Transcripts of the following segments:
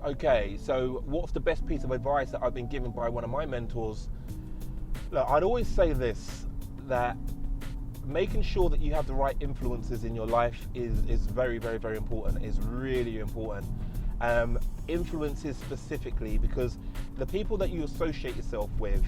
Okay, so what's the best piece of advice that I've been given by one of my mentors? Look, I'd always say this, that making sure that you have the right influences in your life is very, very, very important. It's really important. Influences specifically, because the people that you associate yourself with,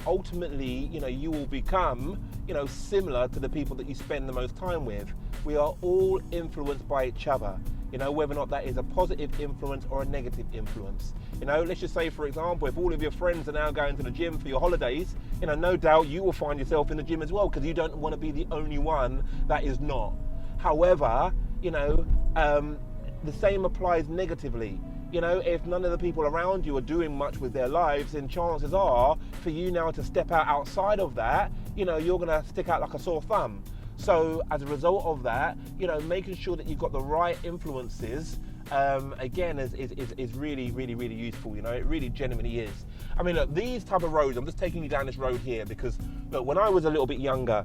ultimately, you will become, similar to the people that you spend the most time with. We are all influenced by each other, whether or not that is a positive influence or a negative influence. Let's just say, for example, if all of your friends are now going to the gym for your holidays, no doubt you will find yourself in the gym as well, because you don't want to be the only one that is not. However, the same applies negatively. If none of the people around you are doing much with their lives, then chances are for you now to step outside of that, you're going to stick out like a sore thumb. So as a result of that, making sure that you've got the right influences, again, is really, really, really useful. It really genuinely is. I mean, look, these type of roads, I'm just taking you down this road here because, look, when I was a little bit younger,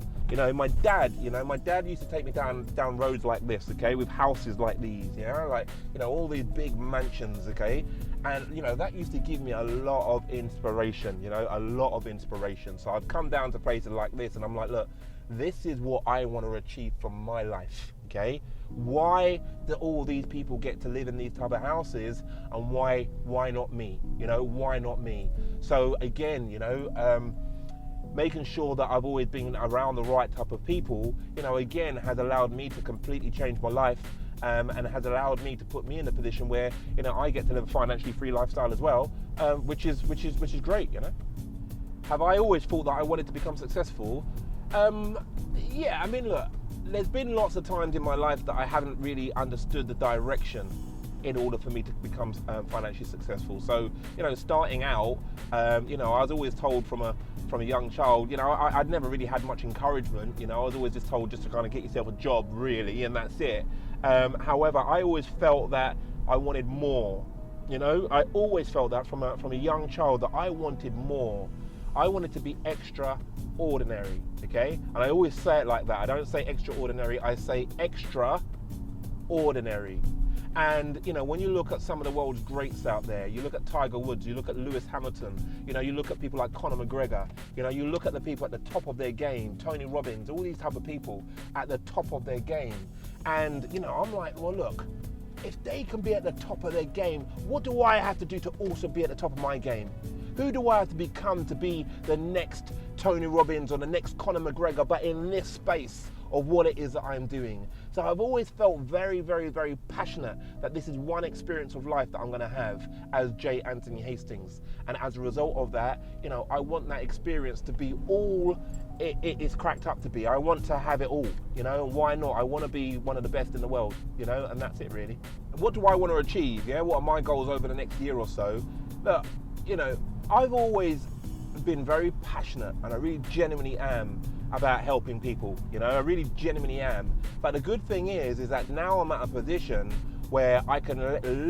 my dad used to take me down roads like this, okay, with houses like these, all these big mansions, okay, and that used to give me a lot of inspiration, a lot of inspiration. So I've come down to places like this, and I'm like, look, this is what I want to achieve from my life, okay? Why do all these people get to live in these type of houses, and why not me? Why not me? So again, making sure that I've always been around the right type of people, again, has allowed me to completely change my life, and has allowed me to put me in a position where, I get to live a financially free lifestyle as well, which is great, Have I always thought that I wanted to become successful? Yeah, I mean, look, there's been lots of times in my life that I haven't really understood the direction in order for me to become financially successful. So, starting out, I was always told from a young child, I'd never really had much encouragement. I was always just told just to kind of get yourself a job, really, and that's it. However, I always felt that I wanted more. I always felt that from a young child, that I wanted more. I wanted to be extraordinary, okay? And I always say it like that. I don't say extraordinary, I say extraordinary. And, when you look at some of the world's greats out there, you look at Tiger Woods, you look at Lewis Hamilton, you look at people like Conor McGregor, you look at the people at the top of their game, Tony Robbins, all these type of people at the top of their game. And, I'm like, well, look, if they can be at the top of their game, what do I have to do to also be at the top of my game? Who do I have to become to be the next Tony Robbins or the next Conor McGregor, but in this space of what it is that I'm doing? So I've always felt very, very, very passionate that this is one experience of life that I'm going to have as J. Anthony Hastings. And as a result of that, I want that experience to be all it is cracked up to be. I want to have it all, and why not? I want to be one of the best in the world, and that's it really. What do I want to achieve? What are my goals over the next year or so? Look, I've always been very passionate, and I really genuinely am, about helping people. I really genuinely am. But the good thing is that now I'm at a position where I can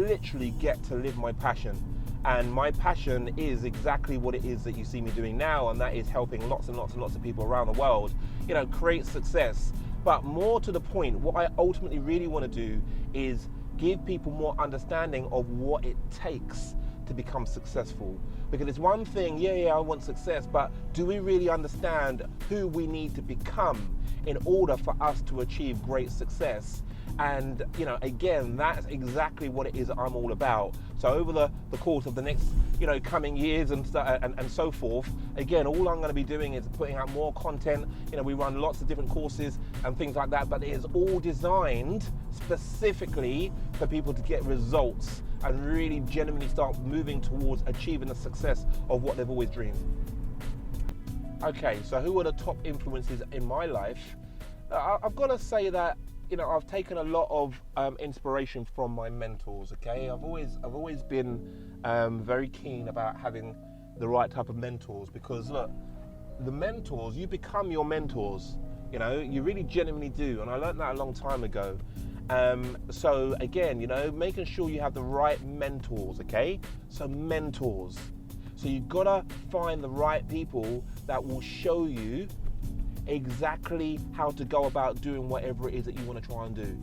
literally get to live my passion. And my passion is exactly what it is that you see me doing now, and that is helping lots and lots and lots of people around the world, create success. But more to the point, what I ultimately really want to do is give people more understanding of what it takes to become successful. Because it's one thing, I want success, but do we really understand who we need to become in order for us to achieve great success? And again, that's exactly what it is that I'm all about. So over the course of the next coming years and so forth, again, all I'm going to be doing is putting out more content. We run lots of different courses and things like that, but it is all designed specifically for people to get results and really genuinely start moving towards achieving the success of what they've always dreamed. Okay, so who are the top influences in my life? I've got to say that I've taken a lot of inspiration from my mentors. Okay, I've always been very keen about having the right type of mentors, because look, the mentors, you become your mentors. You really genuinely do, and I learned that a long time ago. So again, making sure you have the right mentors. Okay, so mentors. So you've got to find the right people that will show you exactly how to go about doing whatever it is that you want to try and do.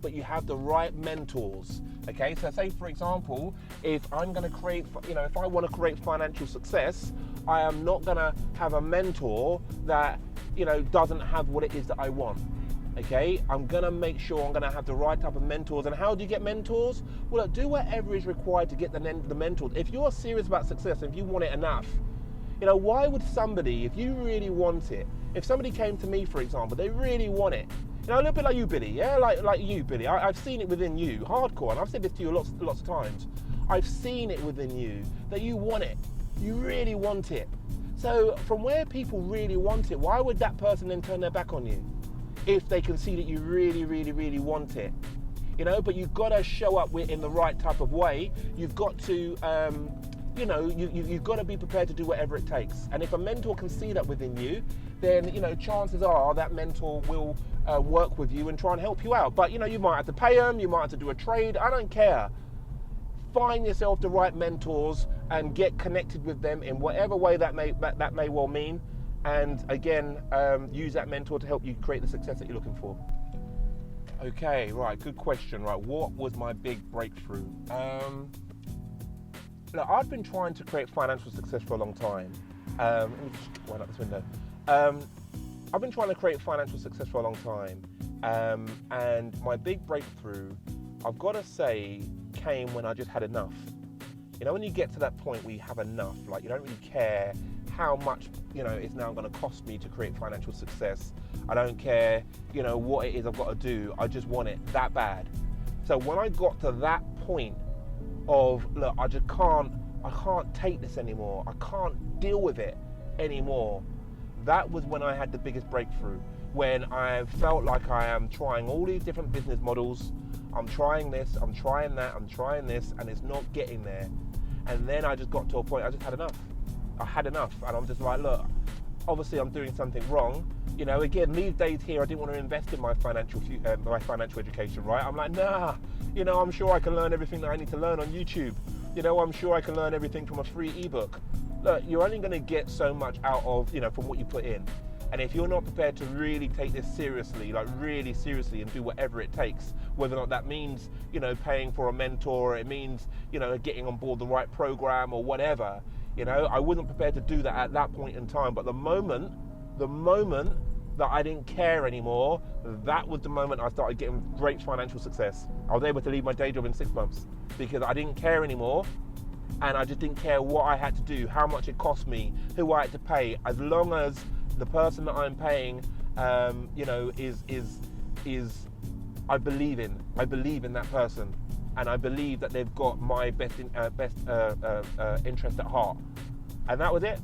but you have the right mentors. Okay, so say for example, if I'm going to create, if I want to create financial success, I am not going to have a mentor that, doesn't have what it is that I want. Okay, I'm going to make sure I'm going to have the right type of mentors. And how do you get mentors? Well, do whatever is required to get the mentors. If you're serious about success, if you want it enough, why would somebody, if you really want it, if somebody came to me, for example, they really want it, a little bit like you, Billy, yeah, like you, Billy. I've seen it within you, hardcore, and I've said this to you lots of times. I've seen it within you that you want it, you really want it. So from where people really want it, why would that person then turn their back on you? If they can see that you really, really, really want it, but you've got to show up in the right type of way. You've got to, you've got to be prepared to do whatever it takes. And if a mentor can see that within you, then, chances are that mentor will work with you and try and help you out. But, you might have to pay them, you might have to do a trade, I don't care. Find yourself the right mentors and get connected with them in whatever way that may well mean. And again, use that mentor to help you create the success that you're looking for. Okay, right, good question. Right, what was my big breakthrough? Look, I've been trying to create financial success for a long time. Let me just wind up this window. I've been trying to create financial success for a long time. And my big breakthrough, I've got to say, came when I just had enough. When you get to that point where you have enough, like you don't really care how much, it's now going to cost me to create financial success. I don't care, what it is I've got to do. I just want it that bad. So when I got to that point of, look, I can't take this anymore. I can't deal with it anymore. That was when I had the biggest breakthrough. When I felt like I am trying all these different business models. I'm trying this, I'm trying that, I'm trying this, and it's not getting there. And then I just got to a point, I just had enough. I had enough, and I'm just like, look, obviously I'm doing something wrong. Again, these days here, I didn't want to invest in my financial education, right? I'm like, nah, I'm sure I can learn everything that I need to learn on YouTube. I'm sure I can learn everything from a free ebook. Look, you're only going to get so much out of, from what you put in. And if you're not prepared to really take this seriously, like really seriously, and do whatever it takes, whether or not that means, paying for a mentor, or it means, getting on board the right program or whatever, I wasn't prepared to do that at that point in time. But the moment that I didn't care anymore, that was the moment I started getting great financial success. I was able to leave my day job in 6 months because I didn't care anymore. And I just didn't care what I had to do, how much it cost me, who I had to pay, as long as the person that I'm paying, is I believe in that person, and I believe that they've got my best interest at heart. And that was it.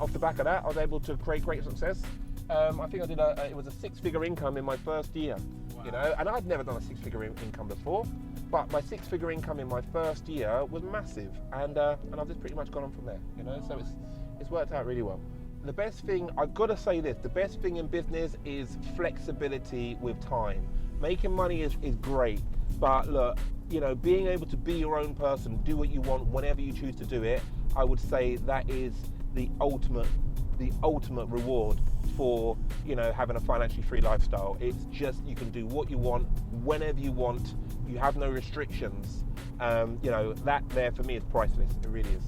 Off the back of that, I was able to create great success. I think I did it was a 6-figure income in my first year. Wow. And I'd never done a 6-figure income before, but my 6-figure income in my first year was massive, and I've just pretty much gone on from there. So it's worked out really well. The best thing, I've got to say this, the best thing in business is flexibility with time. Making money is great, but look, being able to be your own person, do what you want whenever you choose to do it, I would say that is the ultimate reward for, having a financially free lifestyle. It's just, you can do what you want, whenever you want, you have no restrictions. That there for me is priceless, it really is.